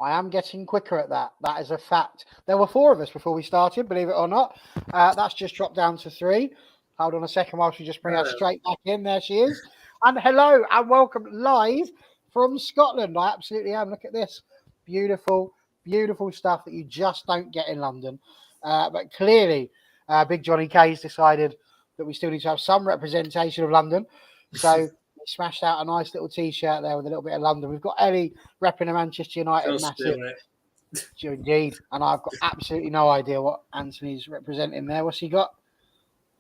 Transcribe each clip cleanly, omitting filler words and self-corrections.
I am getting quicker at that. That is a fact. There were 4 of us before we started, believe it or not. That's just dropped down to 3. Hold on a second whilst we just bring her straight back in. There she is. And hello and welcome live from Scotland. I absolutely am. Look at this. Beautiful, beautiful stuff that you just don't get in London. But clearly, Big Johnny K's decided that we still need to have some representation of London. So he smashed out a nice little T-shirt there with a little bit of London. We've got Ellie repping the Manchester United massive. Indeed. And I've got absolutely no idea what Anthony's representing there. What's he got?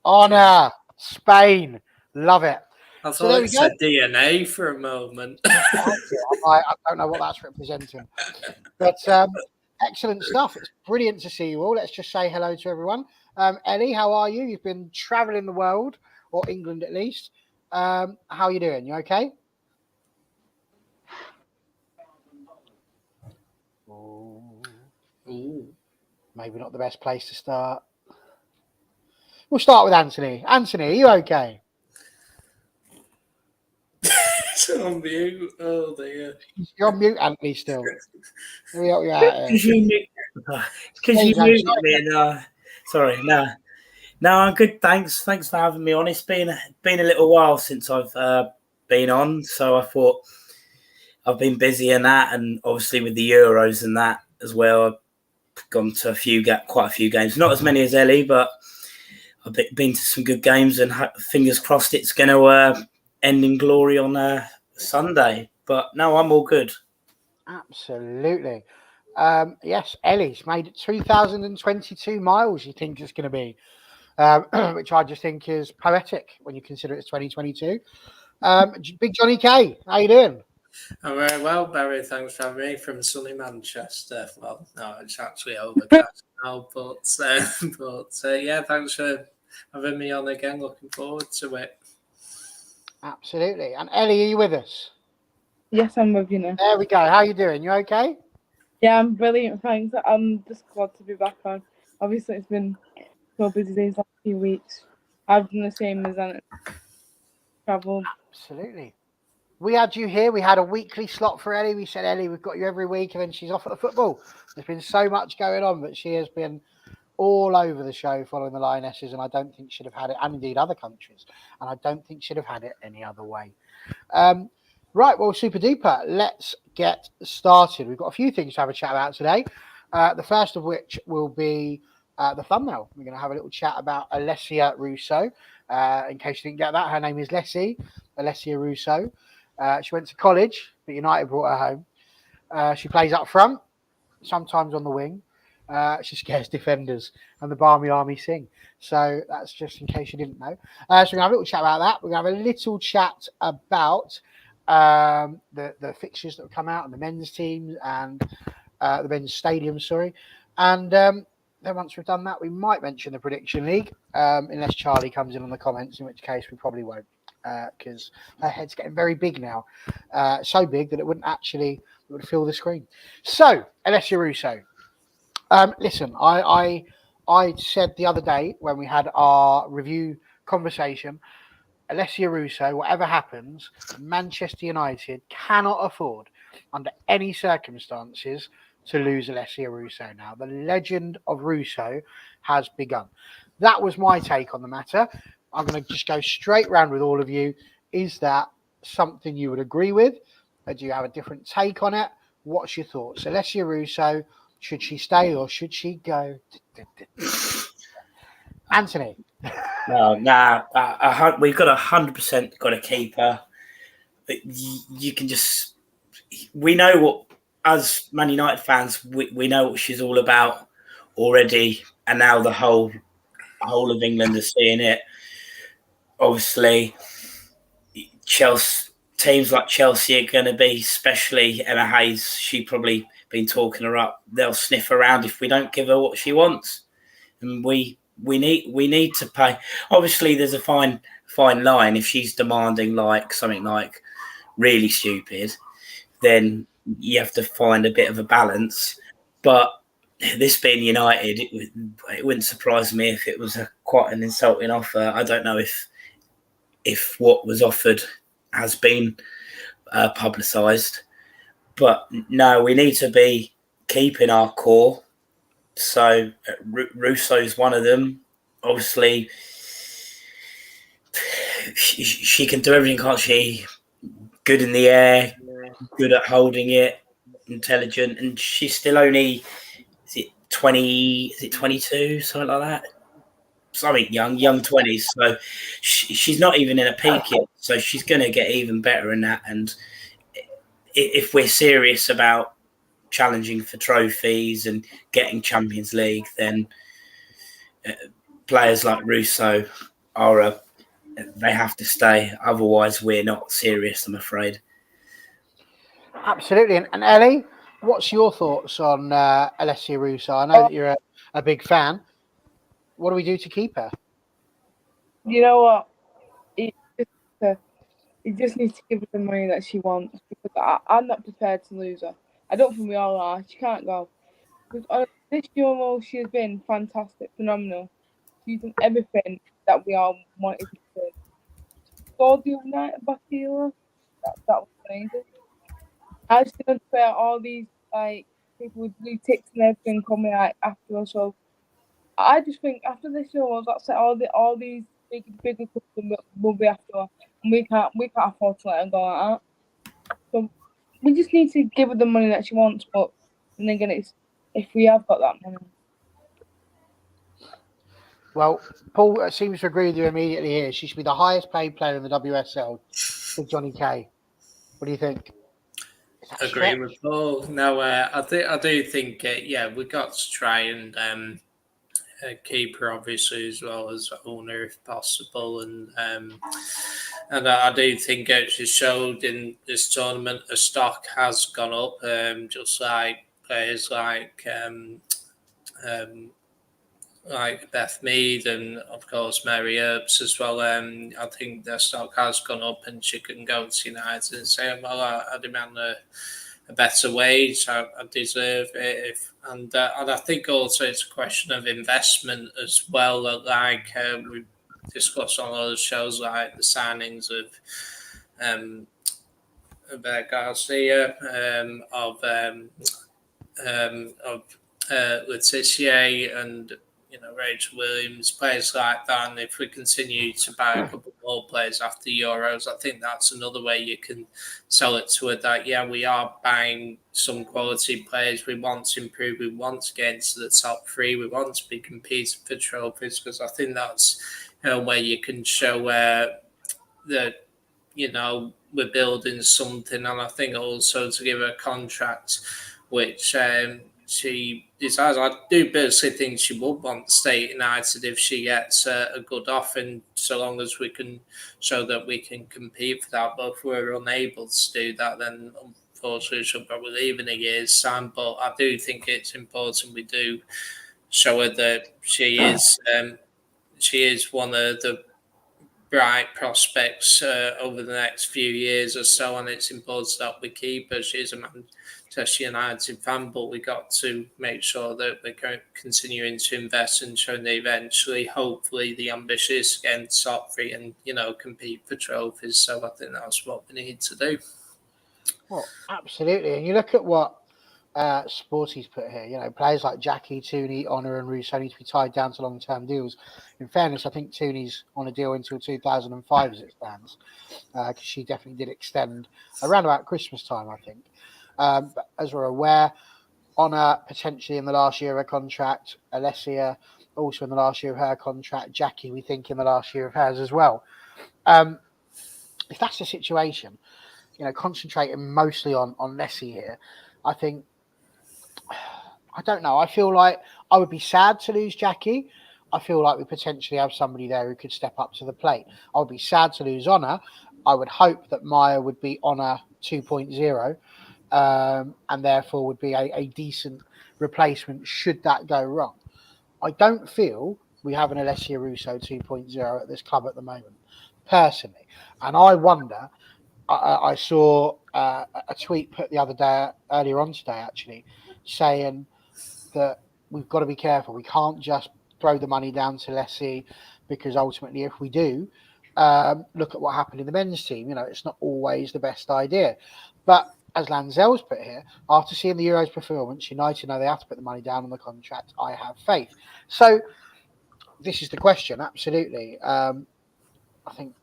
Honour. Spain. Love it. I thought it said DNA for a moment. I don't know what that's representing. But excellent stuff. It's brilliant to see you all. Let's just say hello to everyone. Ellie, how are you? You've been travelling the world, or England at least. How are you doing? You okay? Ooh. Maybe not the best place to start. We'll start with Anthony. Anthony, are you okay? It's on mute. Oh dear. You're on mute, Anthony, still. Let me help you out here. Because you muted me. Sorry, no. No, I'm good. Thanks for having me on. It's been a little while since I've been on, so I thought I've been busy in that, and obviously with the Euros and that as well. I've gone to quite a few games, not as many as Ellie, but I've been to some good games, and fingers crossed it's going to end in glory on Sunday. But no, I'm all good. Absolutely. Yes, Ellie's made it 2,022 miles, you think it's going to be, which I just think is poetic when you consider it's 2022. Big Johnny K, how you doing? I'm very well, Barry. Thanks for having me from sunny Manchester. Well, no, it's actually overcast now, but yeah, thanks for having me on again. Looking forward to it. Absolutely. And Ellie, are you with us? Yes, I'm with you now. There we go. How are you doing? You okay? Yeah, I'm brilliant, thanks. I'm just glad to be back on. Obviously, it's been so busy these last few weeks. I've done the same as Anna. Travel. Absolutely. We had you here. We had a weekly slot for Ellie. We said, Ellie, we've got you every week, and then she's off at the football. There's been so much going on, but she has been all over the show following the Lionesses, and I don't think she'd have had it, and indeed other countries, and I don't think she'd have had it any other way. Right, well, super duper. Let's get started. We've got a few things to have a chat about today. The first of which will be the thumbnail. We're going to have a little chat about Alessia Russo. In case you didn't get that, her name is Alessia Russo. She went to college, but United brought her home. She plays up front, sometimes on the wing. She scares defenders, and the Barmy Army sing. So that's just in case you didn't know. So we're going to have a little chat about that. We're going to have a little chat about the fixtures that have come out, and the men's teams, and the men's stadium, And then once we've done that, we might mention the Prediction League, unless Charlie comes in on the comments, in which case we probably won't. Because her head's getting very big now. So big that it would fill the screen. So, Alessia Russo. Listen, I said the other day when we had our review conversation, Alessia Russo, whatever happens, Manchester United cannot afford, under any circumstances, to lose Alessia Russo now. The legend of Russo has begun. That was my take on the matter. I'm going to just go straight round with all of you. Is that something you would agree with? Or do you have a different take on it? What's your thoughts? Alessia Russo, should she stay or should she go? Anthony. No, we've got 100% got to keep her. You can just, we know what, as Man United fans, we know what she's all about already, and now the whole of England is seeing it. Obviously, teams like Chelsea are going to be, especially Emma Hayes. She probably been talking her up. They'll sniff around if we don't give her what she wants, and we need to pay. Obviously, there's a fine line. If she's demanding something like really stupid, then you have to find a bit of a balance. But this being United, it wouldn't surprise me if it was quite an insulting offer. I don't know if what was offered has been publicised. But no, we need to be keeping our core. So Russo's one of them. Obviously, she can do everything, can't she? Good in the air, good at holding it, intelligent, and she's still only, is it 20? Is it 22? Something like that. Something young 20s. So she's not even in a peak yet. So she's going to get even better in that. And if we're serious about challenging for trophies and getting Champions League, then players like Russo they have to stay. Otherwise, we're not serious, I'm afraid. Absolutely. And Ellie, what's your thoughts on Alessia Russo? I know that you're a big fan. What do we do to keep her? You know what? He just needs to give her the money that she wants, because I'm not prepared to lose her. I don't think we all are. She can't go. Because on this Euro, she has been fantastic, phenomenal. She's done everything that we all wanted to do. Scored the United Bastille. That was amazing. I just didn't fair all these people with blue ticks and everything coming after us. So I just think after this Euro, that's it. All these bigger clubs will be after her, and we can't afford to let her go like that. So we just need to give her the money that she wants. But then again, it's if we have got that money. Well, Paul seems to agree with you immediately here. She should be the highest paid player in the WSL with Johnny Kay. What do you think? Agree with Paul. No, I do think, we got to try and keep her obviously as well as owner if possible, and I do think she showed in this tournament the stock has gone up, just like players like Beth Mead and of course Mary Earps as well. I think their stock has gone up, and she can go to United and say, "Well, I demand a better wage. I deserve it." And I think also it's a question of investment as well. Like we discussed on other shows, like the signings of Garcia, of Letitia, and Rachel Williams, players like that. And if we continue to buy a couple more players after Euros, I think that's another way you can sell it to her that, we are buying some quality players. We want to improve. We want to get into the top three. We want to be competing for trophies, because I think that's where you can show that, we're building something. And I think also to give her a contract, which she desires. I do personally think she would want to stay at United if she gets a good offer, and so long as we can show that we can compete for that. But if we're unable to do that, then unfortunately she'll probably leave in a year's time. But I do think it's important we do show her that she is one of the bright prospects over the next few years or so, and it's important that we keep her. She's a Manchester United fan, but we got to make sure that we're continuing to invest and showing that eventually, hopefully, the ambition is to get into top three and compete for trophies. So I think that's what we need to do. Well, absolutely. And you look at what Sporty's put here, players like Jackie, Tooney, Honor, and Russo need to be tied down to long-term deals. In fairness, I think Tooney's on a deal until 2005 as it stands, because she definitely did extend around about Christmas time, I think. But as we're aware, Honor potentially in the last year of her contract, Alessia also in the last year of her contract, Jackie we think in the last year of hers as well. If that's the situation, concentrating mostly on Lessie here, I think, I don't know. I feel like I would be sad to lose Jackie. I feel like we potentially have somebody there who could step up to the plate. I would be sad to lose Honor. I would hope that Maya would be Honor 2.0, and therefore would be a decent replacement should that go wrong. I don't feel we have an Alessia Russo 2.0 at this club at the moment, personally. And I wonder, I saw a tweet put the other day, earlier on today actually, saying that we've got to be careful. We can't just throw the money down to Lessie, because ultimately if we do, look at what happened in the men's team. It's not always the best idea. But as Lanzel's put here, after seeing the Euros performance, United know they have to put the money down on the contract. I have faith. So this is the question. Absolutely. I think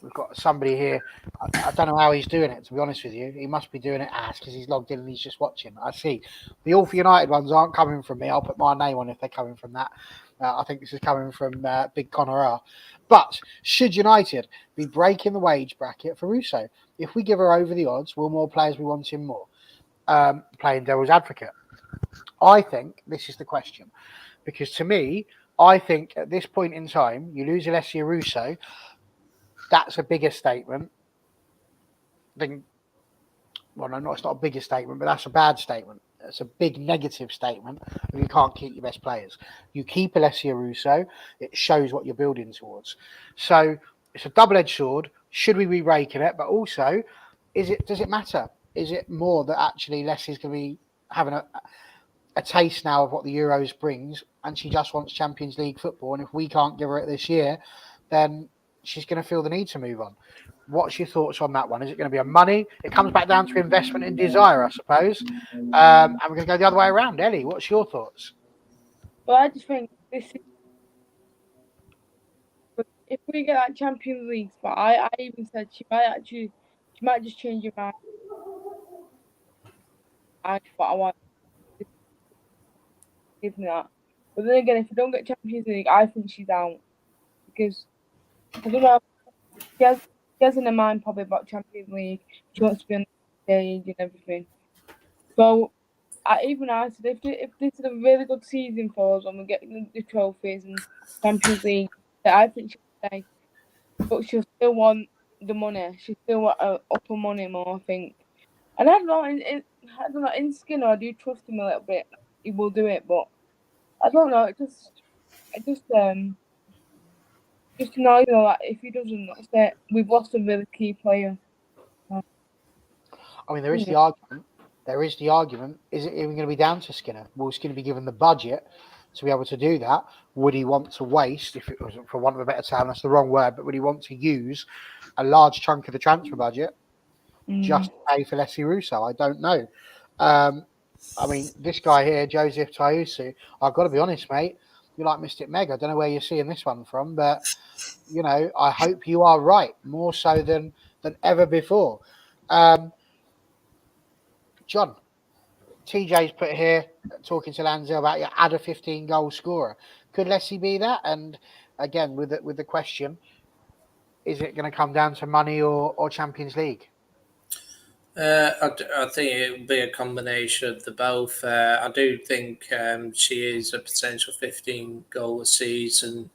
we've got somebody here. I don't know how he's doing it, to be honest with you. He must be doing it because he's logged in and he's just watching. I see. The All for United ones aren't coming from me. I'll put my name on if they're coming from that. I think this is coming from Big Connor R. But should United be breaking the wage bracket for Russo? If we give her over the odds, will more players be wanting more? Playing devil's advocate. I think this is the question. Because to me, I think at this point in time, you lose Alessia Russo, that's a bigger statement than, well, no, it's not a bigger statement, but that's a bad statement. It's a big negative statement if you can't keep your best players. You keep Alessia Russo, it shows what you're building towards. So it's a double-edged sword. Should we be breaking it? But also, does it matter? Is it more that actually Lessia's going to be having a taste now of what the Euros brings, and she just wants Champions League football, and if we can't give her it this year, then she's going to feel the need to move on. What's your thoughts on that one? Is it going to be a money? It comes back down to investment and desire, I suppose. And we're going to go the other way around. Ellie, what's your thoughts? Well, I just think this is, if we get that Champions League spot, I even said she might just change her mind. But I want to give me that. But then again, if we don't get Champions League, I think she's out because I don't know. She has in her mind probably about Champions League. She wants to be on the stage and everything. So I said, if this is a really good season for us and we get the trophies and Champions League, I think she'll stay. But she'll still want the money. She still want upper money more, I think. And I don't know, in Skinner, I do trust him a little bit. He will do it, but I don't know. It just annoys me that if he doesn't, that's it. We've lost a really key player. I mean, there is the argument. Is it even going to be down to Skinner? Will Skinner be given the budget to be able to do that? Would he want to waste, if it was, for want of a better term, that's the wrong word, but would he want to use a large chunk of the transfer budget just to pay for Alessia Russo? I don't know. I mean, this guy here, Joseph Tayusu, I've got to be honest, mate. You like Mystic Meg. I don't know where you're seeing this one from, but, you know, I hope you are right, more so than ever before. John, TJ's put here, talking to Lanzo about your add a 15-goal scorer. Could Leslie be that? And again, with the question, is it going to come down to money or Champions League? I think it will be a combination of the both. I do think she is a potential 15-goal a season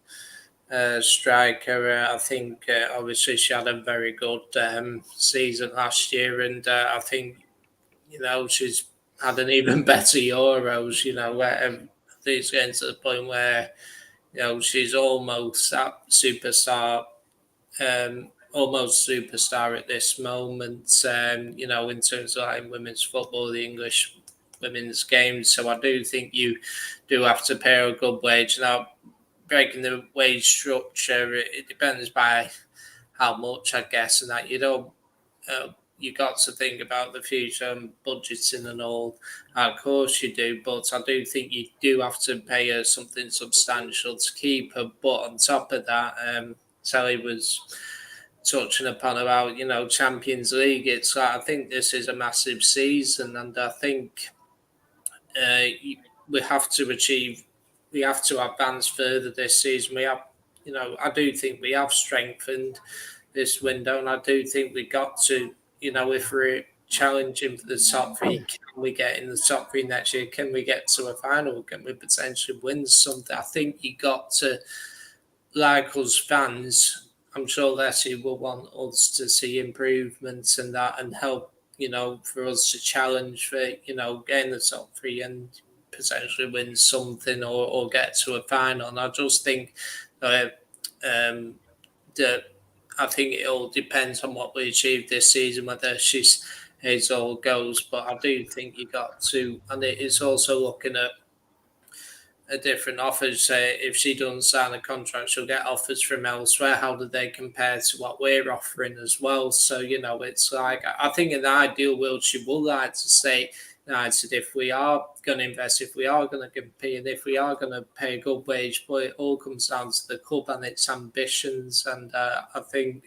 striker. I think obviously she had a very good season last year, and I think, you know, she's had an even better Euros. You know, I think it's getting to the point where, you know, she's almost that superstar. Almost superstar at this moment, you know, in terms of like women's football, the English women's game. So I do think you do have to pay a good wage. Now, breaking the wage structure, it depends by how much, I guess, and that you don't. You got to think about the future and budgeting and all. Of course you do, but I do think you do have to pay her something substantial to keep her. But on top of that, Sally was touching upon about, you know, Champions League. It's like, I think this is a massive season, and I think we have to advance further this season. We have, you know, I do think we have strengthened this window, and I do think we got to, you know, if we're challenging for the top three, can we get in the top three next year? Can we get to a final? Can we potentially win something? I think you got to, like us fans, I'm sure Leslie will want us to see improvements and that, and help, you know, for us to challenge for, you know, getting the top three and potentially win something or get to a final. And I just think that I think it all depends on what we achieve this season, whether it's all goes. But I do think you got to, and it's also looking at different offers. Say if she doesn't sign a contract, she'll get offers from elsewhere. How do they compare to what we're offering as well? So it's like I think in the ideal world, she would like to stay United if we are going to invest, if we are going to compete, and if we are going to pay a good wage. But it all comes down to the club and its ambitions, and I think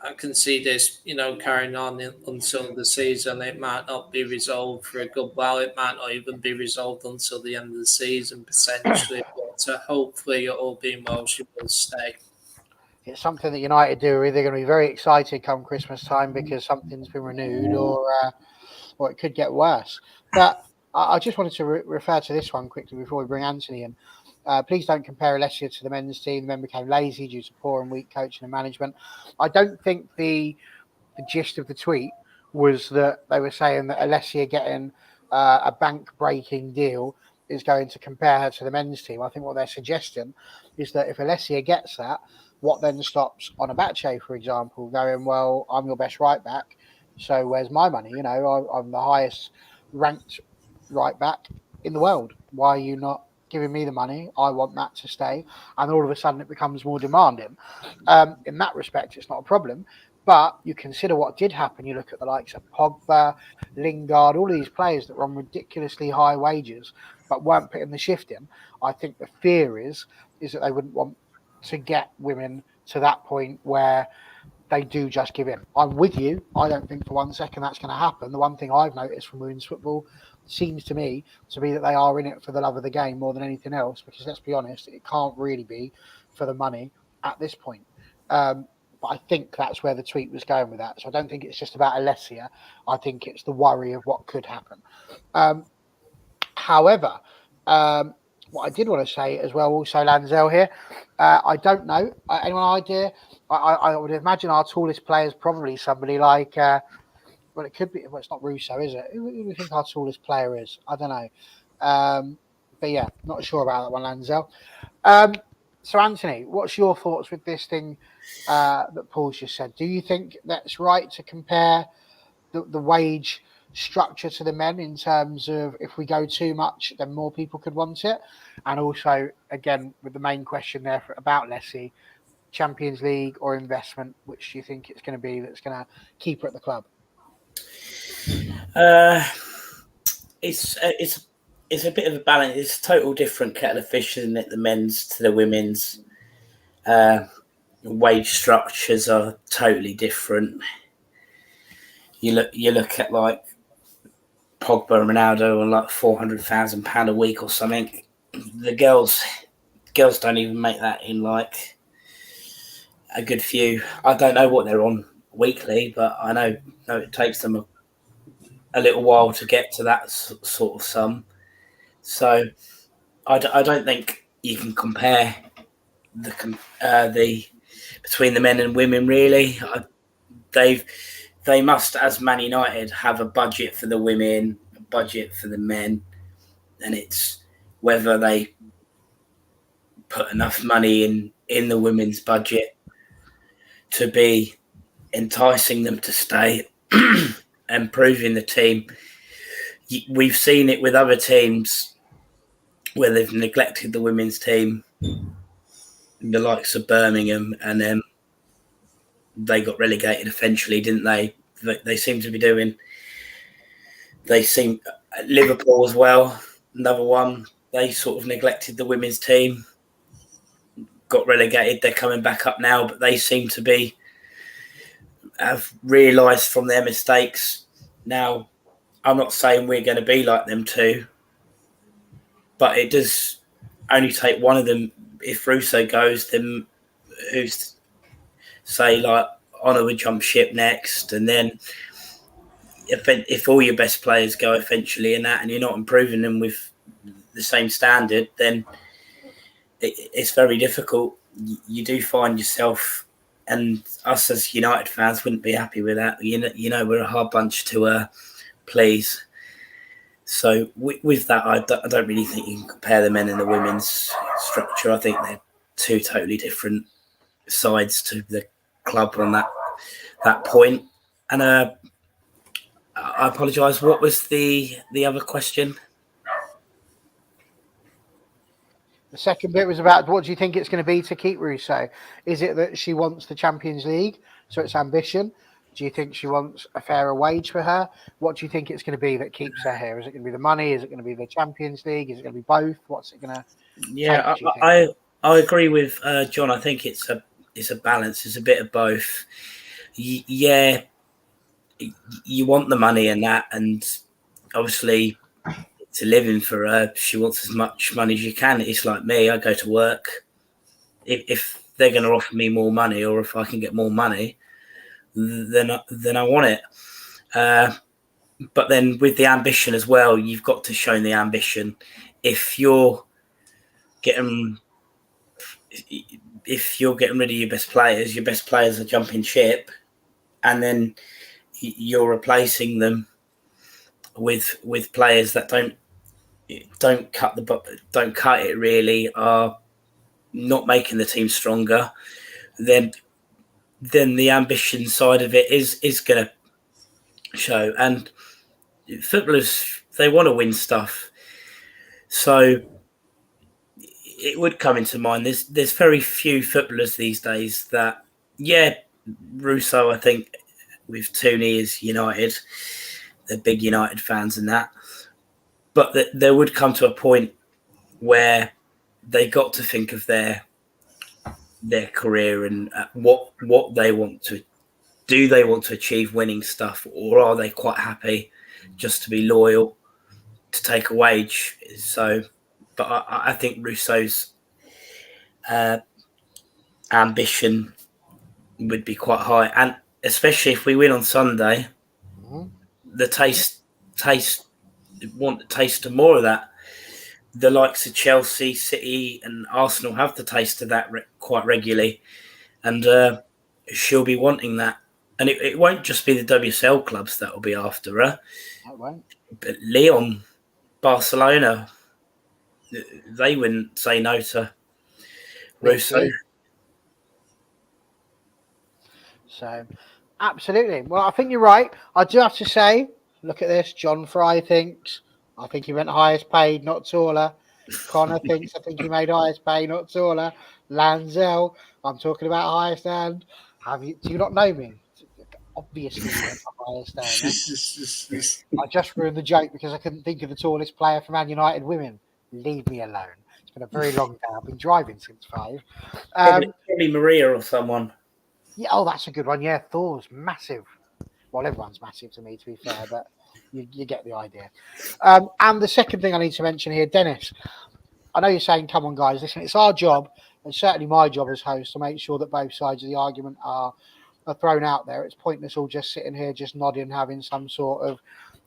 I can see this, carrying on until the season. It might not be resolved for a good while. It might not even be resolved until the end of the season, potentially. But hopefully, it all being well, she will stay. It's something that United do are either going to be very excited come Christmas time because something's been renewed, or it could get worse. But I just wanted to refer to this one quickly before we bring Anthony in. Please don't compare Alessia to the men's team. The men became lazy due to poor and weak coaching and management. I don't think the gist of the tweet was that they were saying that Alessia getting a bank-breaking deal is going to compare her to the men's team. I think what they're suggesting is that if Alessia gets that, what then stops Onabache, for example, going, well, I'm your best right back, so where's my money? I'm the highest ranked right back in the world. Why are you not giving me the money? I want that to stay. And all of a sudden it becomes more demanding. In that respect, it's not a problem. But you consider what did happen. You look at the likes of Pogba, Lingard, all of these players that were on ridiculously high wages but weren't putting the shift in. I think the fear is that they wouldn't want to get women to that point where they do just give in. I'm with you. I don't think for 1 second that's going to happen. The one thing I've noticed from women's football seems to me to be that they are in it for the love of the game more than anything else, because let's be honest, it can't really be for the money at this point. But I think that's where the tweet was going with that. So I don't think it's just about Alessia. I think it's the worry of what could happen. However, what I did want to say as well, also Lanzel here, I don't know. Anyone idea? I would imagine our tallest player is probably somebody like, well, it could be, well, it's not Russo, is it? Who do you think our tallest player is? I don't know. But yeah, not sure about that one, Lanzel. So, Anthony, what's your thoughts with this thing that Paul's just said? Do you think that's right to compare the wage structure to the men in terms of if we go too much, then more people could want it? And also, again, with the main question there about Lessie, Champions League or investment, which do you think it's going to be that's going to keep her at the club? It's a bit of a balance. It's a total different kettle of fish, isn't it? The men's to the women's. Wage structures are totally different. You look at like Pogba and Ronaldo on like £400,000 a week or something. The girls don't even make that in like a good few. I don't know what they're on weekly, but I know it takes them a little while to get to that sort of sum. So I don't think you can compare the between the men and women really. They must, as Man United, have a budget for the women, a budget for the men, and it's whether they put enough money in the women's budget to be enticing them to stay and proving the team. We've seen it with other teams where they've neglected the women's team, the likes of Birmingham, and then they got relegated eventually, didn't they? They seem to be doing. Liverpool as well, another one. They sort of neglected the women's team, got relegated. They're coming back up now, but they seem to have realised from their mistakes. Now, I'm not saying we're going to be like them too, but it does only take one of them. If Russo goes, then who's say like Honor would jump ship next, and then if all your best players go eventually in that, and you're not improving them with the same standard, then it's very difficult. You do find yourself, and us as United fans wouldn't be happy with that. We're a hard bunch to please. So with that, I don't really think you can compare the men and the women's structure. I think they're two totally different sides to the club on that point. And I apologise. What was the other question? The second bit was about what do you think it's going to be to keep Russo? Is it that she wants the Champions League, so it's ambition? Do you think she wants a fairer wage for her? What do you think it's going to be that keeps her here? Is it going to be the money? Is it going to be the Champions League? Is it going to be both? What's it going to Yeah, take, do you think? I agree with John. I think it's a balance. It's a bit of both. Yeah, you want the money and that, and obviously it's a living for her. She wants as much money as you can. It's like me. I go to work. If they're going to offer me more money, or if I can get more money, then I want it. But then with the ambition as well, you've got to show the ambition. If you're getting rid of your best players are jumping ship, and then you're replacing them with players that don't cut it really, are not making the team stronger, then the ambition side of it is going to show. And footballers, they want to win stuff, so it would come into mind. There's very few footballers these days that, yeah, Russo, I think, with Tooney is United. They're big United fans and that. But there would come to a point where they got to think of their career and what they want to do. They want to achieve winning stuff, or are they quite happy just to be loyal, to take a wage? So, but I think Russo's ambition would be quite high, and especially if we win on Sunday, the taste want to taste of more of that. The likes of Chelsea, City, and Arsenal have the taste of that quite regularly, and she'll be wanting that. And it won't just be the WSL clubs that will be after her. It won't. But Lyon, Barcelona, they wouldn't say no to Russo. So, absolutely. Well, I think you're right. I do have to say, look at this. John Fry thinks, I think he meant highest paid, not taller. Connor thinks, I think he made highest paid, not taller. Lanzel, I'm talking about highest hand. Do you not know me? Obviously, you meant the highest hand. I just ruined the joke because I couldn't think of the tallest player for Man United women. Leave me alone. It's been a very long day. I've been driving since 5. Probably Maria or someone. Yeah, oh, that's a good one. Yeah, Thor's massive. Well, everyone's massive to me, to be fair, but you get the idea. And the second thing I need to mention here, Dennis, I know you're saying, come on, guys, listen, it's our job, and certainly my job as host, to make sure that both sides of the argument are thrown out there. It's pointless all just sitting here, just nodding, having some sort of,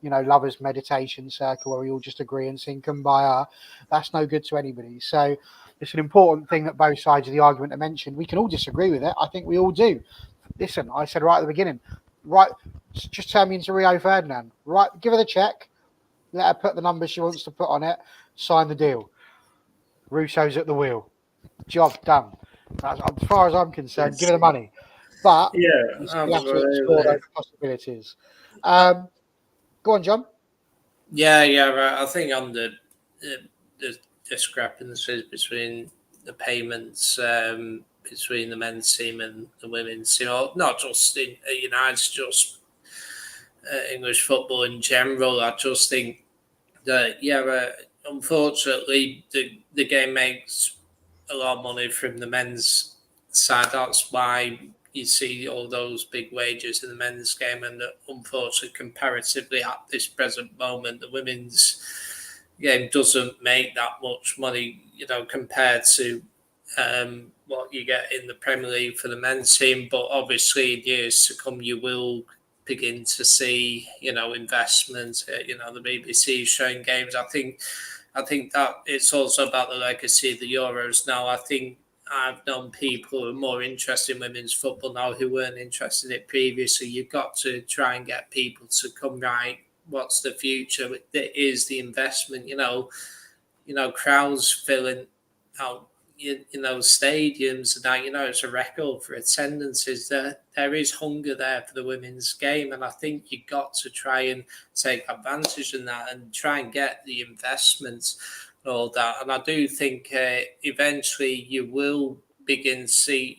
lovers' meditation circle where we all just agree and sing Kumbaya. That's no good to anybody. So it's an important thing that both sides of the argument are mentioned. We can all disagree with it. I think we all do. Listen, I said right at the beginning, right, just turn me into Rio Ferdinand. Right, give her the check, let her put the numbers she wants to put on it, sign the deal. Russo's at the wheel. Job done. As far as I'm concerned, give her the money. But yeah, you still have to explore those possibilities. Go on, John. Yeah, right. I think on the discrepancies between the payments between the men's team and the women's team, or not just in United, just English football in general. I just think that unfortunately the game makes a lot of money from the men's side. That's why you see all those big wages in the men's game, and unfortunately, comparatively at this present moment, the women's game doesn't make that much money, compared to what you get in the Premier League for the men's team. But obviously, in years to come, you will begin to see, investment. The BBC showing games. I think that it's also about the legacy of the Euros now. I think I've known people who are more interested in women's football now who weren't interested in it previously. You've got to try and get people to come right. What's the future? There is the investment. Crowds filling out, stadiums, and that, it's a record for attendances. There is hunger there for the women's game, and I think you've got to try and take advantage of that and try and get the investments all that. And I do think eventually you will begin to see,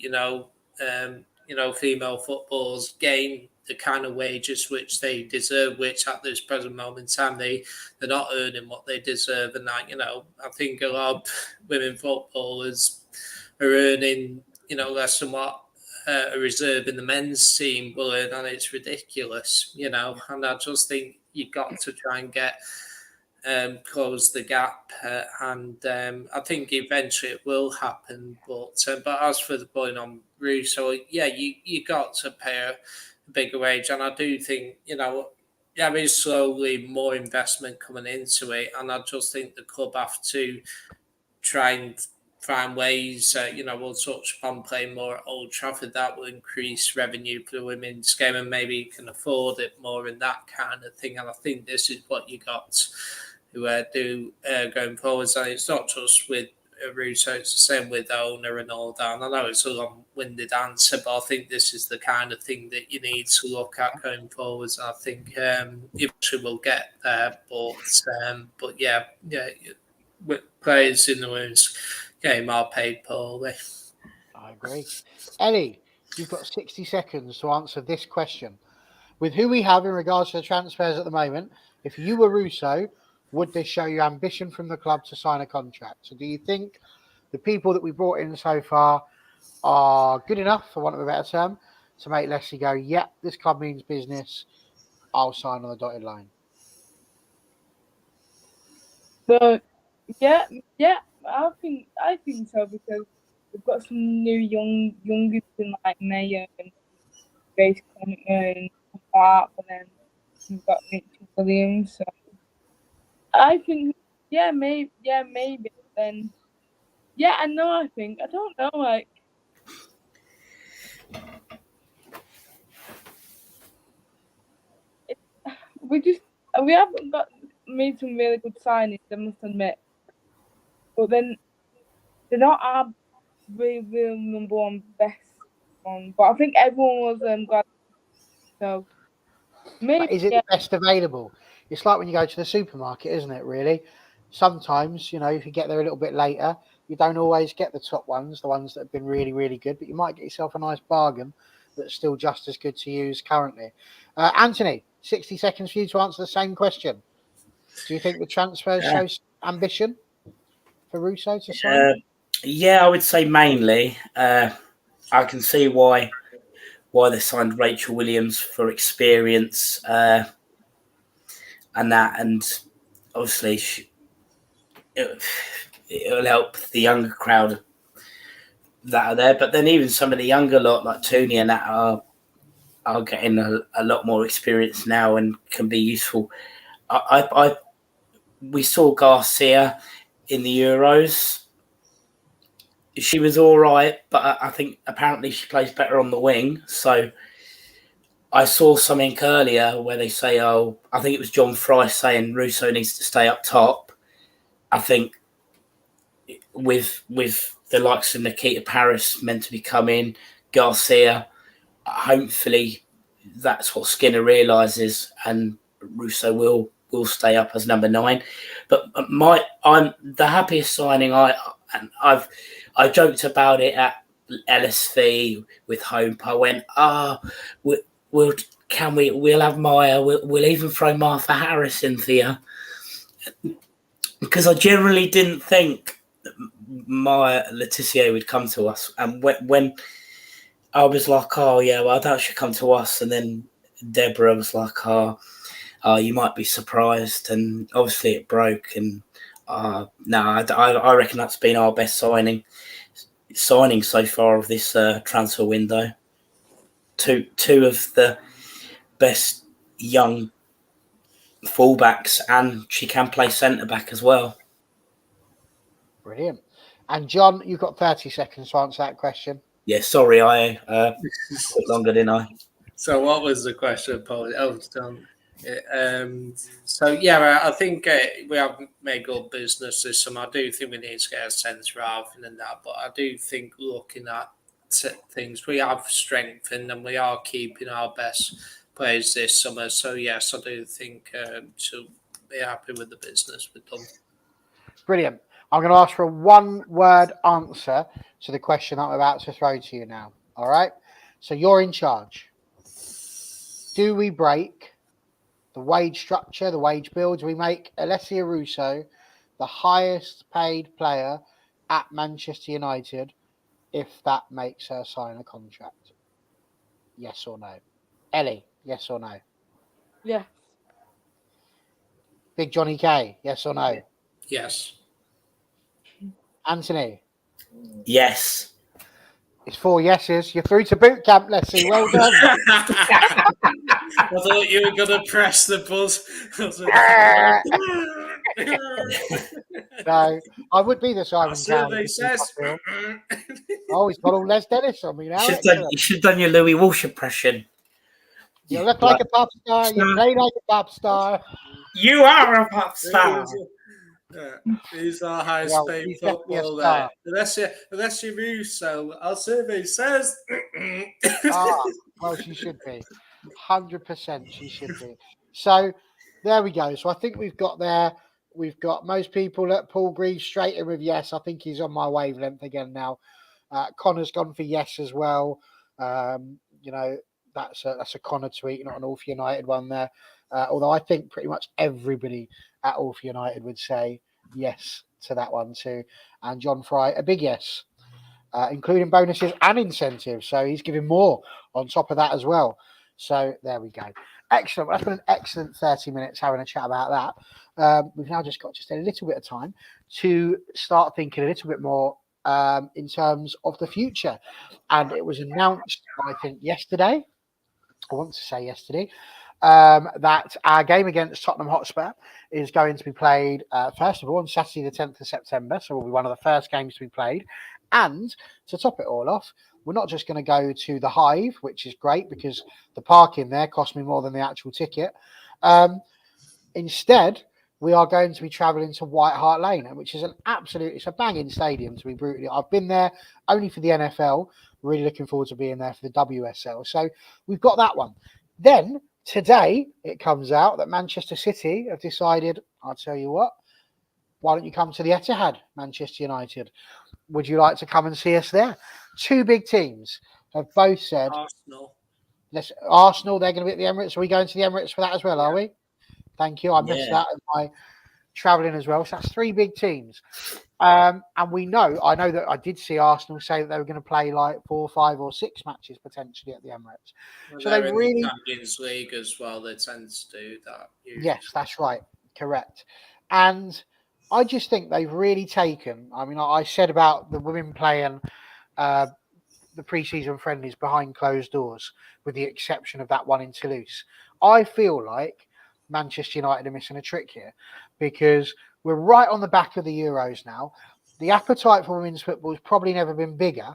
female footballers gain the kind of wages which they deserve, which at this present moment in time they're not earning what they deserve. And that, I think a lot of women footballers are earning, less than what a reserve in the men's team will earn, and it's ridiculous, And I just think you've got to try and get close the gap, and I think eventually it will happen. But as for the point on Russo, yeah, you got to pay a bigger wage, and I do think there is slowly more investment coming into it, and I just think the club have to try and find ways. We'll touch upon playing more at Old Trafford. That will increase revenue for the women's game, and maybe you can afford it more and that kind of thing. And I think this is what you got to do going forwards. And it's not just with Russo, it's the same with the owner and all that. And I know it's a long-winded answer, but I think this is the kind of thing that you need to look at going forwards. And I think eventually we'll get there. But yeah, players in the women's game are paid poorly. I agree. Ellie, you've got 60 seconds to answer this question. With who we have in regards to the transfers at the moment, if you were Russo, would this show you ambition from the club to sign a contract? So do you think the people that we brought in so far are good enough, for want of a better term, to make Alessia go, yeah, this club means business, I'll sign on the dotted line? But yeah, I think so, because we've got some new youngers in like Mayer and Grace Connor and Hart, and then we've got Mitchell Williams. So I think maybe. Then I know. I don't know. Like we haven't made some really good signings, I must admit. But then they're not our real number one best one. But I think everyone was glad. So maybe. But is it the best available? It's like when you go to the supermarket, isn't it, really? Sometimes, if you get there a little bit later, you don't always get the top ones, the ones that have been really, really good, but you might get yourself a nice bargain that's still just as good to use currently. Anthony, 60 seconds for you to answer the same question. Do you think the transfer shows ambition for Russo to sign? Yeah, I would say mainly. I can see why they signed Rachel Williams for experience and that, and obviously it'll help the younger crowd that are there. But then even some of the younger lot like Tooney and that are getting a lot more experience now and can be useful. We saw Garcia in the Euros. She was all right, but I think apparently she plays better on the wing. So I saw something earlier where they say, I think it was John Fry saying Russo needs to stay up top. I think with the likes of Nikita Paris meant to be coming, Garcia, hopefully that's what Skinner realises, and Russo will stay up as number 9. But I'm the happiest signing. I joked about it at LSV with Hope. I went, we'll have Maya. We'll even throw Martha Harris in there, because I generally didn't think Maya Letitia would come to us. And when I was like, I doubt she'll come to us, and then Deborah was like, you might be surprised, and obviously it broke. And I reckon that's been our best signing so far of this transfer window. Two of the best young fullbacks, and she can play centre back as well. Brilliant. And John, you've got 30 seconds to answer that question. Yeah, sorry, I took longer, didn't I? So what was the question, Paul? Oh, John. I think we have made good business this summer. I do think we need to get a sense rather than that, but I do think looking at things, we have strengthened and we are keeping our best players this summer. So yes, I do think to be happy with the business we've done. Brilliant. I'm going to ask for a one-word answer to the question that I'm about to throw to you now. All right? So you're in charge. Do we break the wage structure, the wage bill? Do we make Alessia Russo the highest paid player at Manchester United if that makes her sign a contract? Yes or no? Ellie, yes or no? Yes. Big Johnny K, yes or no? Yes. Anthony? Yes. It's 4 yeses. You're through to boot camp, Leslie. Well done. I thought you were going to press the buzz. No, I would be the Simon Survey Cowell. says. Oh, he's got all Les Dennis on me now. You should have done your Louis Walsh impression. You look like a pop star. You play like a pop star. You are a pop star. He's our highest Well, paid he's definitely a footballer. star. Unless you Russo, our survey says. Well, she should be. 100% she should be. So there we go. So I think we've got most people at Paul Greaves straight in with yes. I think he's on my wavelength again now. Connor's gone for yes as well. That's a Connor tweet, not an Orf United one there. Although I think pretty much everybody at Orf United would say yes to that one too. And John Fry, a big yes, including bonuses and incentives. So he's giving more on top of that as well. So there we go. Excellent. That's been an excellent 30 minutes having a chat about that. We've now just got a little bit of time to start thinking a little bit more in terms of the future. And it was announced, I think, yesterday. I want to say yesterday. That our game against Tottenham Hotspur is going to be played, first of all, on Saturday the 10th of September. So it will be one of the first games to be played. And to top it all off, we're not just going to go to the Hive, which is great because the parking there cost me more than the actual ticket. Instead, we are going to be travelling to White Hart Lane, which is it's a banging stadium, to be brutally. I've been there only for the NFL. Really looking forward to being there for the WSL. So we've got that one. Then today it comes out that Manchester City have decided, I'll tell you what, why don't you come to the Etihad, Manchester United? Would you like to come and see us there? Two big teams have both said. Arsenal, they're going to be at the Emirates. Are we going to the Emirates for that as well, are we? Thank you. I missed that in my travelling as well. So that's three big teams. And I know that I did see Arsenal say that they were going to play like 4, 5 or 6 matches potentially at the Emirates. Well, so they really in the Champions League as well. They tend to do that. Usually. Yes, that's right. Correct. And I just think they've really taken. I mean, I said about the women playing the pre-season friendlies behind closed doors, with the exception of that one in Toulouse. I feel like Manchester United are missing a trick here because we're right on the back of the Euros now. The appetite for women's football has probably never been bigger.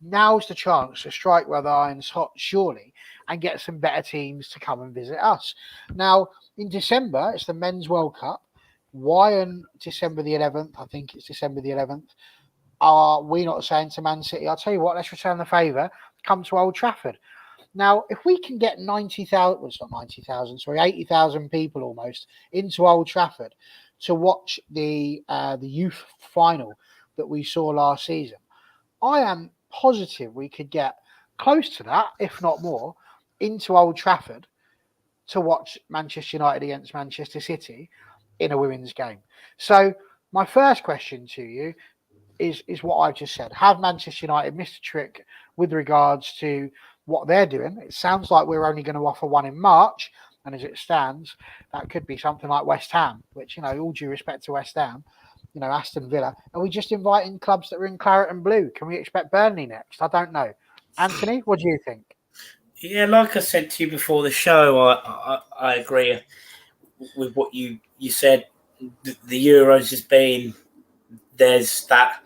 Now's the chance to strike while the iron's hot, surely, and get some better teams to come and visit us. Now, in December, it's the Men's World Cup. Why on December the 11th? I think it's December the 11th. Are we not saying to Man City, I'll tell you what, let's return the favour, come to Old Trafford. Now, if we can get 80,000 people almost into Old Trafford to watch the youth final that we saw last season, I am positive we could get close to that, if not more, into Old Trafford to watch Manchester United against Manchester City in a women's game. So my first question to you is what I've just said. Have Manchester United missed a trick with regards to what they're doing? It sounds like we're only going to offer one in March, and as it stands, that could be something like West Ham, which, all due respect to West Ham, Aston Villa. Are we just inviting clubs that are in claret and blue? Can we expect Burnley next? I don't know. Anthony, what do you think? Yeah, like I said to you before the show, I agree with what you said. The Euros has been, there's that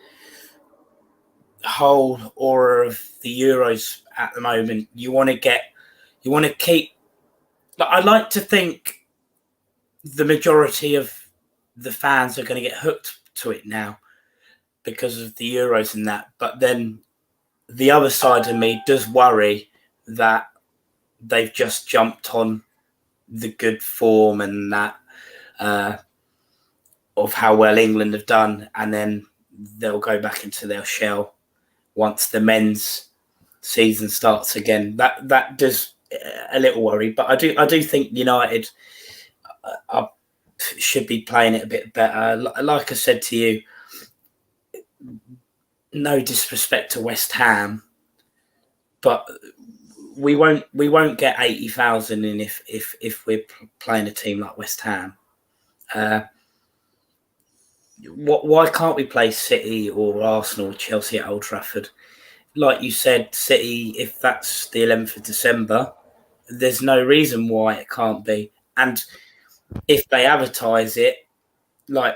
whole aura of the Euros at the moment. You want to keep, but I like to think the majority of the fans are going to get hooked to it now because of the Euros and that. But then the other side of me does worry that they've just jumped on the good form and that of how well England have done, and then they'll go back into their shell once the men's season starts again. That does a little worry, but I do think United should be playing it a bit better. Like I said to you, no disrespect to West Ham, but we won't get 80,000 in if we're playing a team like West Ham. Why can't we play City or Arsenal or Chelsea at Old Trafford? Like you said, City, if that's the 11th of December, there's no reason why it can't be. And if they advertise it, like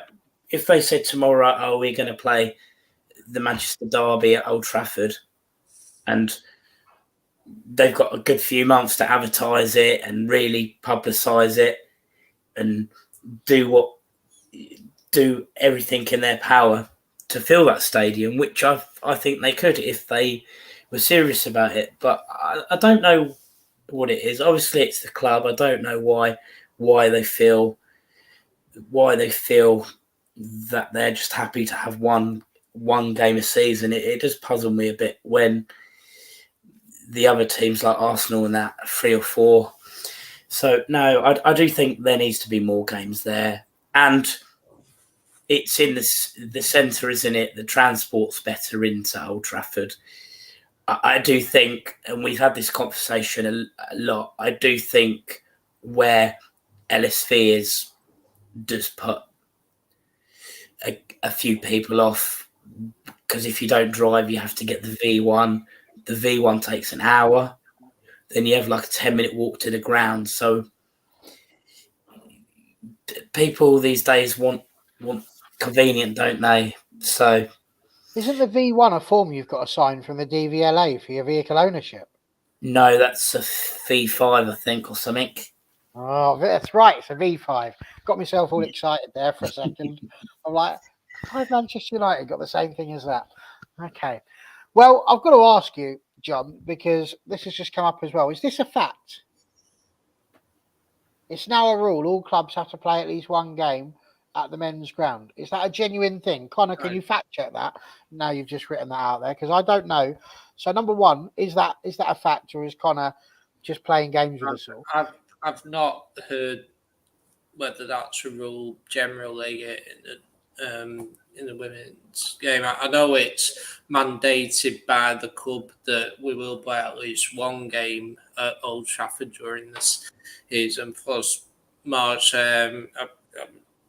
if they said tomorrow, oh, we're going to play the Manchester Derby at Old Trafford, and they've got a good few months to advertise it and really publicise it and do everything in their power to fill that stadium, which I think they could if they were serious about it. But I don't know what it is. Obviously, it's the club. I don't know why they feel that they're just happy to have one game a season. It does puzzle me a bit when the other teams like Arsenal and that 3 or 4. So no, I do think there needs to be more games there, and it's in the centre, isn't it? The transport's better into Old Trafford. I do think, and we've had this conversation a lot, I do think where LSV is does put a few people off, because if you don't drive, you have to get the V1. The V1 takes an hour. Then you have like a 10-minute walk to the ground. So people these days want convenient, don't they? So isn't the V1 a form you've got to sign from the DVLA for your vehicle ownership? no, that's a V5, I think, or something. Oh, that's right. It's a V5. Got myself all excited there for a second. I'm like, why Manchester United got the same thing as that? Okay. Well, I've got to ask you, John, because this has just come up as well. Is this a fact? It's now a rule. All clubs have to play at least one game at the men's ground. Is that a genuine thing? Connor, can you fact check that? Now you've just written that out there, because I don't know. So number one, is that a fact, or is Connor just playing games with us all? I've not heard whether that's a rule generally in the women's game. I know it's mandated by the club that we will play at least one game at Old Trafford during this season. Plus, March, I'm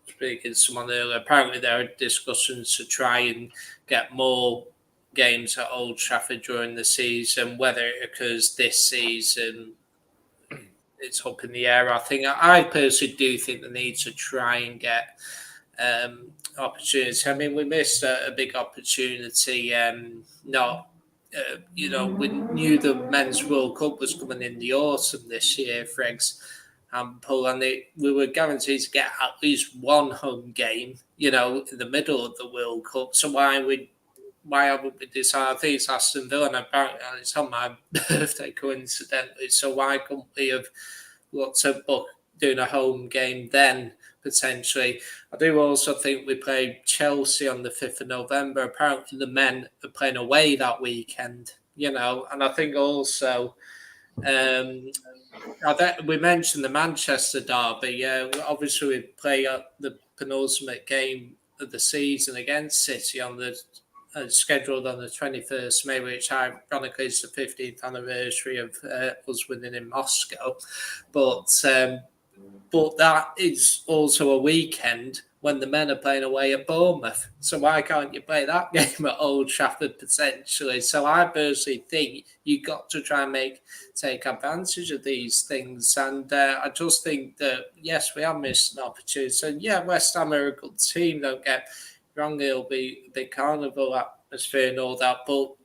speaking to someone earlier, apparently there are discussions to try and get more games at Old Trafford during the season. Whether it occurs this season, it's up in the air. I personally do think the need to try and get opportunity. I mean, we missed a big opportunity. We knew the Men's World Cup was coming in the autumn this year for example, and we were guaranteed to get at least one home game, in the middle of the World Cup. So why haven't we decided? I think it's Aston Villa, and apparently it's on my birthday, coincidentally. So why couldn't we have looked at doing a home game then, potentially? I do also think we play Chelsea on the 5th of November. Apparently the men are playing away that weekend, and I think also we mentioned the Manchester derby. Yeah, obviously we play the penultimate game of the season against City on the scheduled on the 21st May, which ironically is the 15th anniversary of us winning in Moscow. But that is also a weekend when the men are playing away at Bournemouth. So why can't you play that game at Old Trafford potentially? So I personally think you've got to try and take advantage of these things. And I just think that, yes, we have missed an opportunity. So, yeah, West Ham are a good team, don't get wrong. It'll be a big carnival atmosphere and all that, but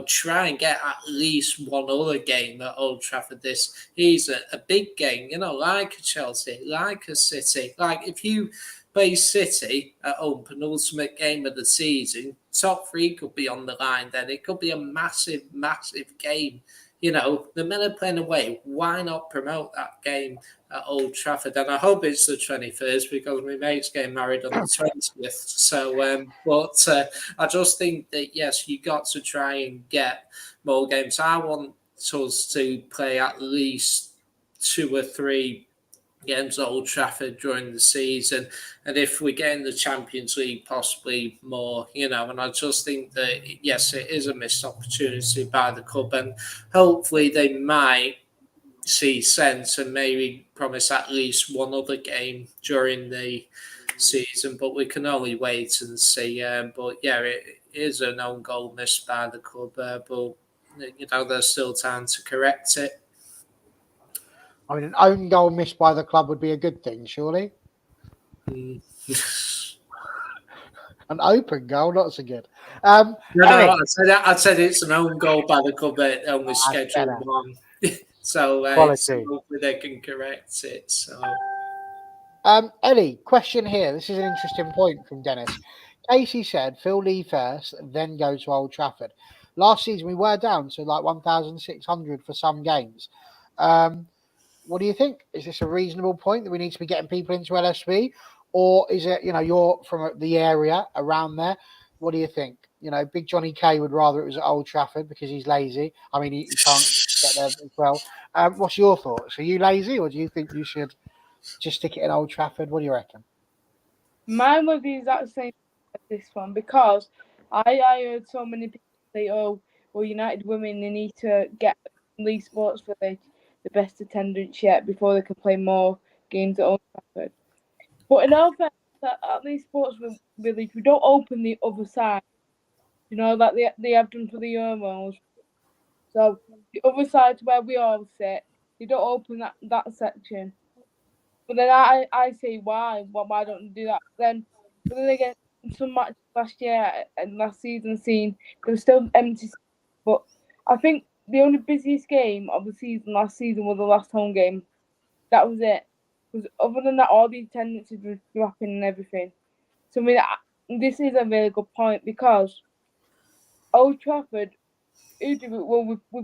try and get at least one other game at Old Trafford this season, a big game, like a Chelsea, like a City. Like if you play City at home, penultimate game of the season, top 3 could be on the line. Then it could be a massive, massive game the men are playing away. Why not promote that game at Old Trafford? And I hope it's the 21st because my mate's getting married on the 20th. So, I just think that, yes, you got to try and get more games. I want us to play at least 2 or 3 games at Old Trafford during the season, and if we get in the Champions League, possibly more, and I just think that, yes, it is a missed opportunity by the club, and hopefully they might see sense and maybe promise at least one other game during the season, but we can only wait and see. But yeah, it is an own goal missed by the club, but there's still time to correct it. I mean, an own goal missed by the club would be a good thing, surely. Mm. An open goal, not so good. No, I said it's an own goal by the club, but only scheduled one. So hopefully they can correct it. So, Ellie, question here. This is an interesting point from Dennis. Casey said, Phil Lee first, then go to Old Trafford. Last season, we were down to like 1,600 for some games. What do you think? Is this a reasonable point that we need to be getting people into LSV? Or is it, you're from the area around there? What do you think? Big Johnny K would rather it was at Old Trafford because he's lazy. I mean, he can't get there as well. What's your thoughts? Are you lazy, or do you think you should just stick it in Old Trafford? What do you reckon? Mine would be the exact same as this one, because I heard so many people say, "Oh, well, United women, they need to get Lee Sports Village the best attendance yet before they can play more games at Old Trafford." But in all fairness, at Lee Sports Village, we don't open the other side, like they have done for the Euros. So the other side where we all sit, they don't open that section. But then I say why don't you do that? But then again, some matches last year and last season seen there was still empty. But I think the only busiest game of the season last season was the last home game. That was it. Because other than that, all the attendances were dropping and everything. So I mean, this is a really good point, because Old Trafford, we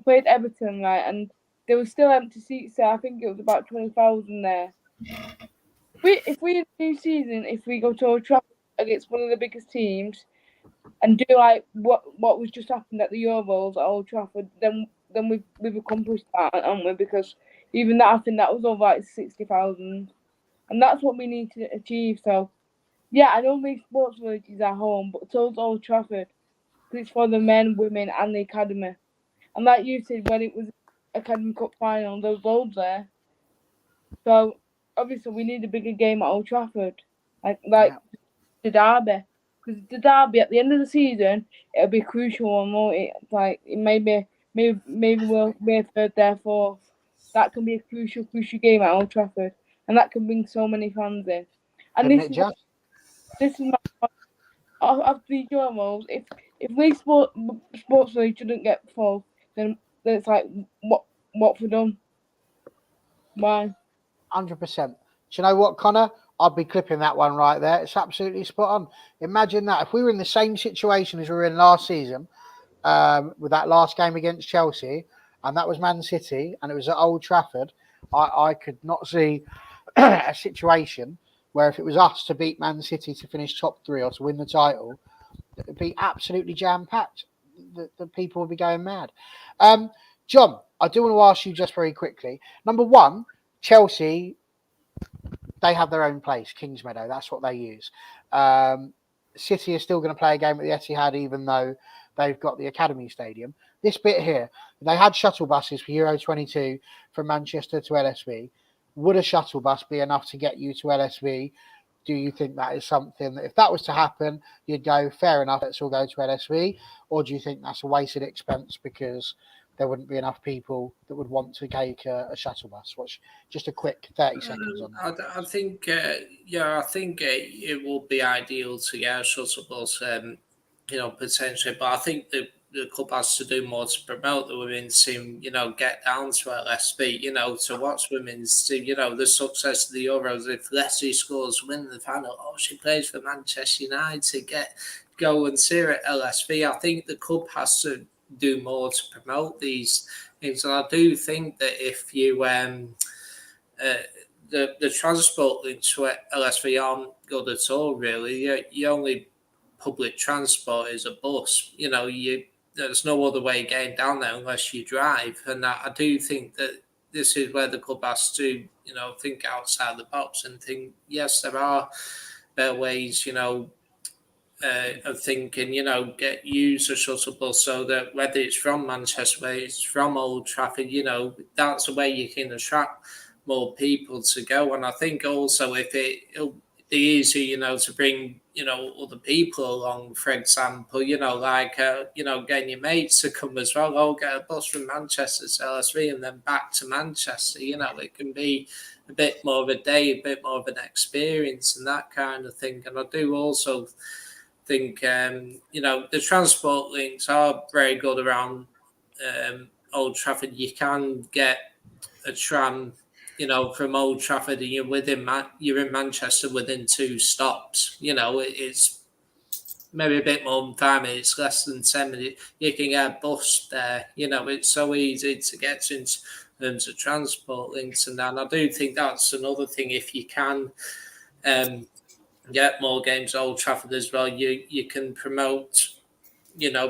played Everton, right, and there was still empty seats there. I think it was about 20,000 there. If we in the new season, if we go to Old Trafford against one of the biggest teams and do like what was just happened at the Euros at Old Trafford, then we've accomplished that, haven't we? Because even that, I think that was over like 60,000, and that's what we need to achieve. So yeah, I know League Sports Village is at home, but so is Old Trafford, because it's for the men, women, and the academy. And like you said, when it was Academy Cup final, there was loads there. So obviously we need a bigger game at Old Trafford, like the derby, because the derby at the end of the season, it'll be a crucial one, won't it? Like it maybe we'll be third, therefore that can be a crucial game at Old Trafford, and that can bring so many fans in. And this is my after the Euros, if League Sports League shouldn't get full, then it's like what for done? Why? 100%. Do you know what, Connor? I'd be clipping that one right there. It's absolutely spot on. Imagine that if we were in the same situation as we were in last season, with that last game against Chelsea, and that was Man City, and it was at Old Trafford, I could not see a situation where if it was us to beat Man City to finish top 3 or to win the title, it would be absolutely jam-packed. The people would be going mad. John, I do want to ask you just very quickly. Number one, Chelsea, they have their own place, Kingsmeadow. That's what they use. City is still going to play a game at the Etihad, even though they've got the Academy Stadium. This bit here, they had shuttle buses for Euro 22 from Manchester to LSV. Would a shuttle bus be enough to get you to LSV? Do you think that is something that if that was to happen, you'd go, fair enough, let's all go to LSV? Or do you think that's a wasted expense because there wouldn't be enough people that would want to take a shuttle bus? What's just a quick 30 seconds on that? I think, it would be ideal to get a shuttle bus, potentially. But I think the club has to do more to promote the women's team, get down to LSB, to watch women's team, the success of the Euros. If Leslie scores, win the final, she plays for Manchester United, go and see her at LSV. I think the club has to do more to promote these And I do think that if you the transport links to LSV aren't good at all. Really, your only public transport is a bus. There's no other way of getting down there unless you drive. And I do think that this is where the club has to, think outside the box and think, yes, there are better ways, of thinking, use a shuttle bus so that whether it's from Manchester, whether it's from Old Trafford, that's the way you can attract more people to go. And I think also if it'll be easy, to bring, other people along, for example, getting your mates to come as well. I'll get a bus from Manchester to LSV and then back to Manchester. It can be a bit more of a day, a bit more of an experience and that kind of thing. And I do also think, the transport links are very good around Old Trafford. You can get a tram, from Old Trafford, and you're in Manchester within 2 stops. It's maybe a bit more than 5 minutes, less than 10 minutes. You can get a bus there. It's so easy to get to in terms of transport links and that. And I do think that's another thing. If you can get more games at Old Trafford as well, you can promote,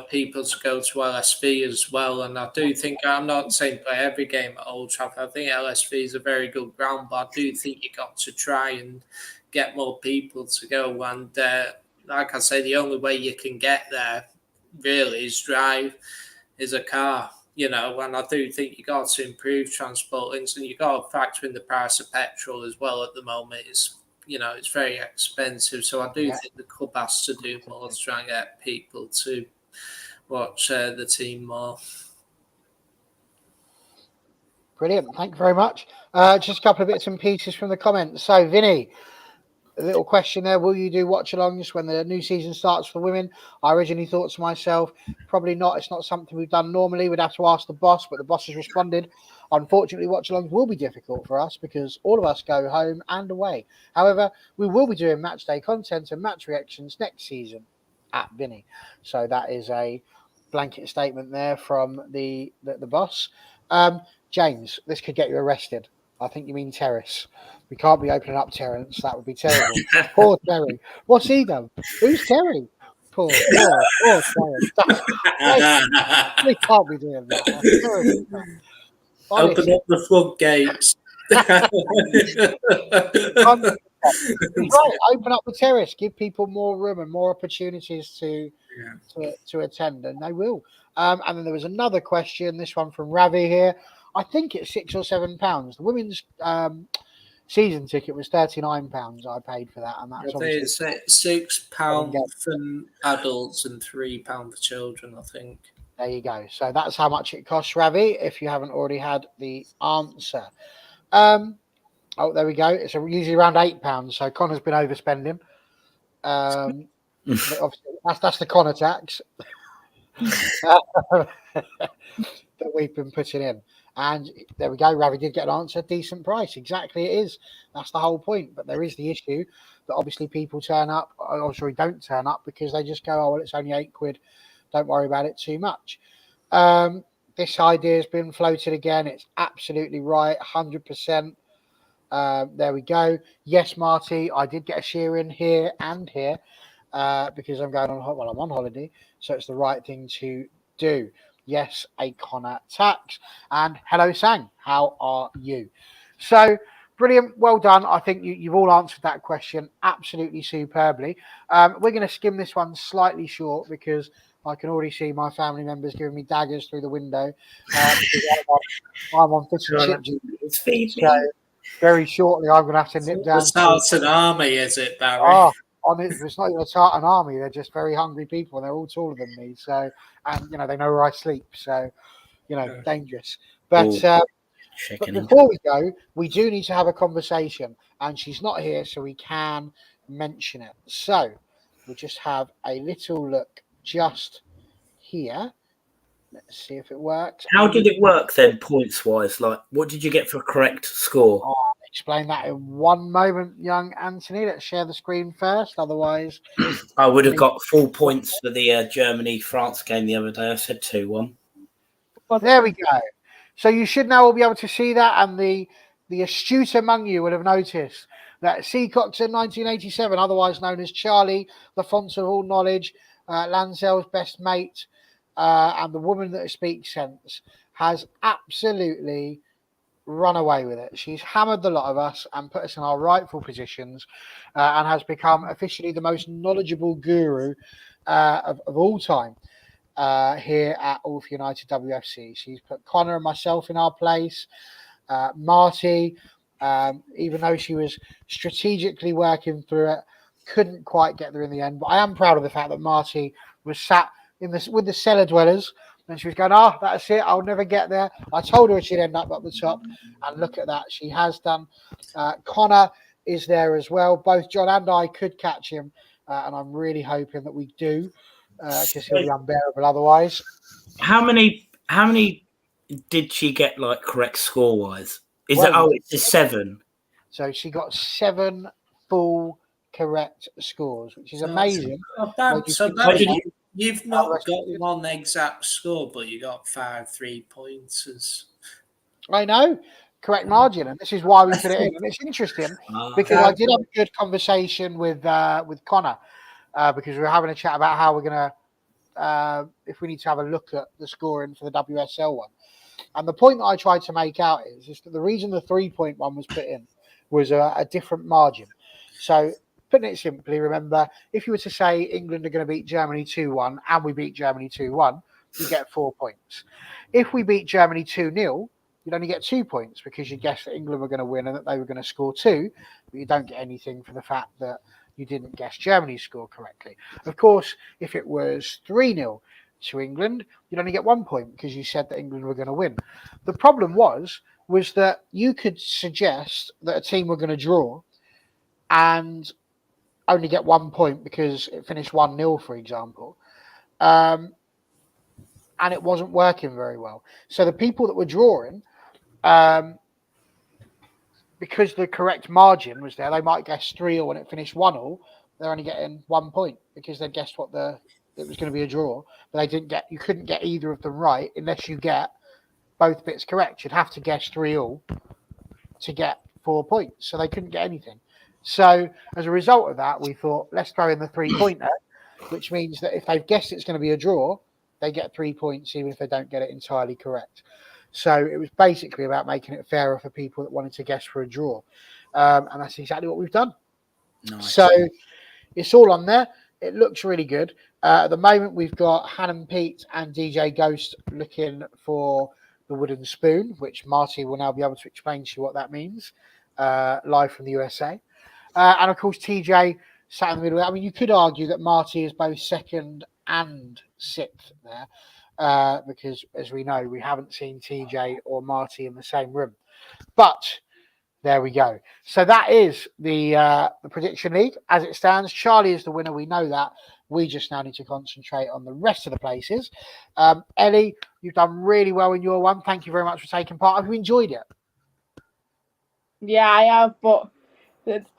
people to go to LSV as well. And I do think, I'm not saying play every game at Old Trafford. I think LSV is a very good ground, but I do think you got to try and get more people to go. And like I say, the only way you can get there really is a car. And I do think you got to improve transport links, and you got to factor in the price of petrol as well. At the moment, it's very expensive. So I do think the club has to do more to try and get people to watch the team more. Brilliant. Thank you very much. Just a couple of bits and pieces from the comments. So, Vinny, a little question there. Will you do watch-alongs when the new season starts for women? I originally thought to myself, probably not. It's not something we've done normally. We'd have to ask the boss, but the boss has responded. Unfortunately, watch-alongs will be difficult for us because all of us go home and away. However, we will be doing match day content and match reactions next season at Vinny. So that is a blanket statement there from the boss. James, this could get you arrested. I think you mean Terrace. We can't be opening up Terence. That would be terrible. Poor Terry. What's he done? Who's Terry? Poor Terence. We can't be doing that. That's terrible. Open up the floodgates. Right, open up the terrace. Give people more room and more opportunities to attend, and they will. And then there was another question. This one from Ravi here. I think it's £6 or £7. The women's season ticket was £39. I paid for that, and that's it's £6 for adults and £3 for children, I think. There you go. So that's how much it costs, Ravi, if you haven't already had the answer. Oh, there we go. It's usually around £8. So Connor's been overspending. Obviously, that's the Connor tax that we've been putting in. And there we go. Ravi did get an answer. Decent price. Exactly, it is. That's the whole point. But there is the issue that obviously people turn up, or sorry, don't turn up because they just go, oh, well, it's only £8. Don't worry about it too much. This idea has been floated again. It's absolutely right. 100%. There we go. Yes, Marty, I did get a shear in here and here because I'm going on. Well, I'm on holiday, so it's the right thing to do. Yes, a Connor tax. And hello, Sang. How are you? So brilliant. Well done. I think you've all answered that question absolutely superbly. We're going to skim this one slightly short because I can already see my family members giving me daggers through the window. I'm on fish and chip duty. So very shortly, I'm going to have to nip down. The Tartan Army, is it, Barry? Oh, it's not even a Tartan Army. They're just very hungry people, and they're all taller than me. So, and they know where I sleep. So, dangerous. But before we go, we do need to have a conversation, and she's not here, so we can mention it. So we'll just have a little look just here. Let's see if it works. How did it work then, points-wise? Like, what did you get for a correct score? I'll explain that in one moment, young Anthony. Let's share the screen first. Otherwise, I would have got full points for the Germany-France game the other day. I said 2-1. There we go. So you should now all be able to see that, and the astute among you will have noticed that Seacoxon 1987, otherwise known as Charlie, the font of all knowledge, Lanzel's best mate, and the woman that speaks sense, has absolutely run away with it. She's hammered the lot of us and put us in our rightful positions, and has become officially the most knowledgeable guru of all time. Here at Ulf United WFC. She's put Connor and myself in our place. Marty, even though she was strategically working through it, couldn't quite get there in the end. But I am proud of the fact that Marty was sat in this with the cellar dwellers, and she was going, that's it, I'll never get there. I told her she'd end up at the top, and look at that, she has done. Connor is there as well. Both John and I could catch him, and I'm really hoping that we do, because he'll be unbearable otherwise. How many did she get like correct score wise? It's a 7. So she got 7 full correct scores, which is amazing. You've not got one exact score, but you got 5 3-pointers. I know, correct margin, and this is why we put it in. And it's interesting because I did have a good conversation with Connor, because we were having a chat about how we're gonna, if we need to have a look at the scoring for the WSL one. And the point that I tried to make out is that the reason the 3-point one was put in was a different margin. So, putting it simply, remember, if you were to say England are going to beat Germany 2-1 and we beat Germany 2-1, you get 4 points. If we beat Germany 2-0, you'd only get 2 points because you guessed that England were going to win and that they were going to score 2, but you don't get anything for the fact that you didn't guess Germany's score correctly. Of course, if it was 3-0 to England, you'd only get 1 point because you said that England were going to win. The problem was that you could suggest that a team were going to draw and only get 1 point because it finished 1-0, for example. And it wasn't working very well. So the people that were drawing, because the correct margin was there, they might guess 3-0 when it finished 1-0. They're only getting 1 point because they guessed it was going to be a draw, but you couldn't get either of them right unless you get both bits correct. You'd have to guess 3-0 to get 4 points. So they couldn't get anything. So as a result of that, we thought, let's throw in the 3-pointer, which means that if they've guessed it's going to be a draw, they get 3 points even if they don't get it entirely correct. So it was basically about making it fairer for people that wanted to guess for a draw. And that's exactly what we've done. Nice. So it's all on there. It looks really good. At the moment, we've got Hannah Pete and DJ Ghost looking for the wooden spoon, which Marty will now be able to explain to you what that means, live from the USA. And of course, TJ sat in the middle. I mean, you could argue that Marty is both 2nd and 6th there, because as we know, we haven't seen TJ or Marty in the same room. But there we go. So that is the prediction league as it stands. Charlie is the winner. We know that. We just now need to concentrate on the rest of the places. Ellie, you've done really well in your one. Thank you very much for taking part. Have you enjoyed it? Yeah, I have, but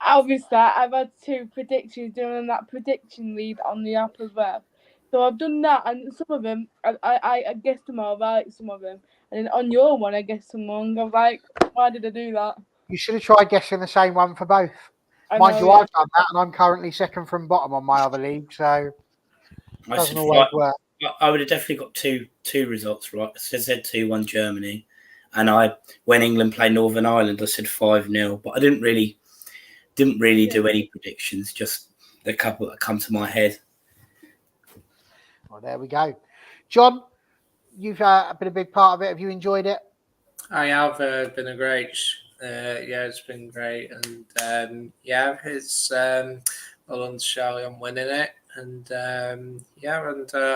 obviously I've had 2 predictions doing that prediction lead on the app as well. So I've done that, and some of them I guessed them all right, some of them, and then on your one I guessed some wrong. I was like, why did I do that? You should have tried guessing the same one for both. Mind you, I've done that, and I'm currently 2nd from bottom on my other league, so it doesn't always work. I would have definitely got two results right. I said 2-1 Germany, and when England played Northern Ireland, I said 5-0, but I didn't really do any predictions, just the couple that come to my head. Well, there we go. John, you've been a big part of it. Have you enjoyed it? I have been a great. It's been great, and it's well on Charlie on winning it, and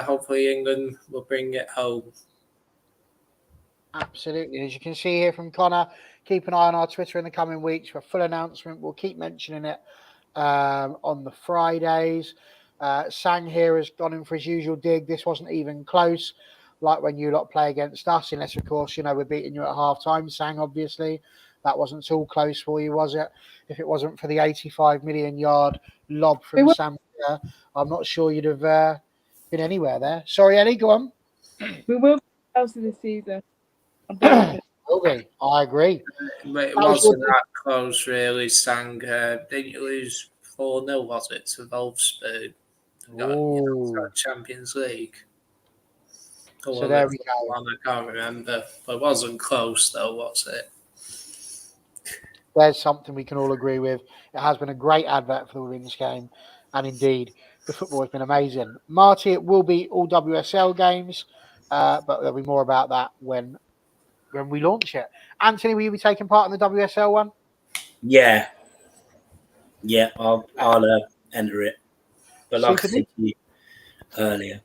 hopefully England will bring it home. Absolutely. As you can see here from Connor, keep an eye on our Twitter in the coming weeks for a full announcement. We'll keep mentioning it on the Fridays. Sang here has gone in for his usual dig. This wasn't even close, like when you lot play against us, unless, of course, we're beating you at half-time. Sang, obviously. That wasn't too close for you, was it? If it wasn't for the 85 million yard lob from Sam, I'm not sure you'd have been anywhere there. Sorry, Ellie, go on. We will be else this season. I don't think. Will be. I agree. But it That was wasn't your- that close, really, Sang. Didn't you lose 4-0, was it, to Wolfsburg? Got Ooh. Champions League. Or So was there it we go. 4-1? I can't remember. But it wasn't close, though, was it? There's something we can all agree with. It has been a great advert for the women's game, and indeed, the football has been amazing. Marty, it will be all WSL games, but there'll be more about that when we launch it. Anthony, will you be taking part in the WSL one? Yeah. Yeah, I'll enter it. But like Super I said to you earlier,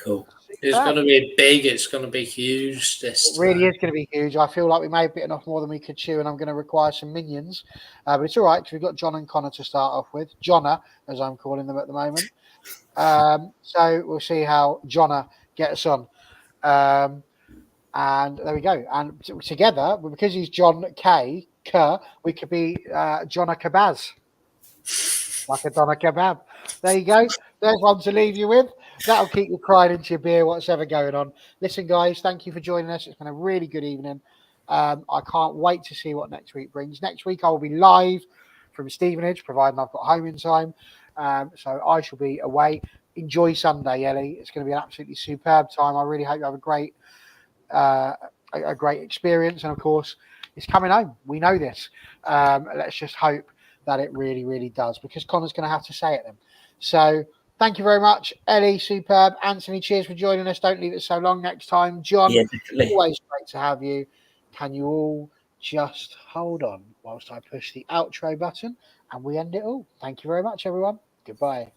cool. It's going to be big. It's going to be huge this It really time. is going to be huge. I feel like we may have bitten off more than we could chew, and I'm going to require some minions. But it's all right because we've got John and Connor to start off with. Jonna, as I'm calling them at the moment. So we'll see how Jonna gets on. And there we go. And together, because he's John K, Kerr, we could be Jonna Kabaz. Like a doner kebab. There you go. There's one to leave you with. That'll keep you crying into your beer, whatever going on. Listen, guys, thank you for joining us. It's been a really good evening. I can't wait to see what next week brings. Next week, I will be live from Stevenage, providing I've got home in time. So I shall be away. Enjoy Sunday, Ellie. It's going to be an absolutely superb time. I really hope you have a great experience. And of course, it's coming home. We know this. Let's just hope that it really, really does, because Connor's going to have to say it then. So thank you very much, Ellie. Superb. Anthony, cheers for joining us. Don't leave it so long next time. John, Yeah, definitely. always great to have you. Can you all just hold on whilst I push the outro button and we end it all? Thank you very much, everyone. Goodbye.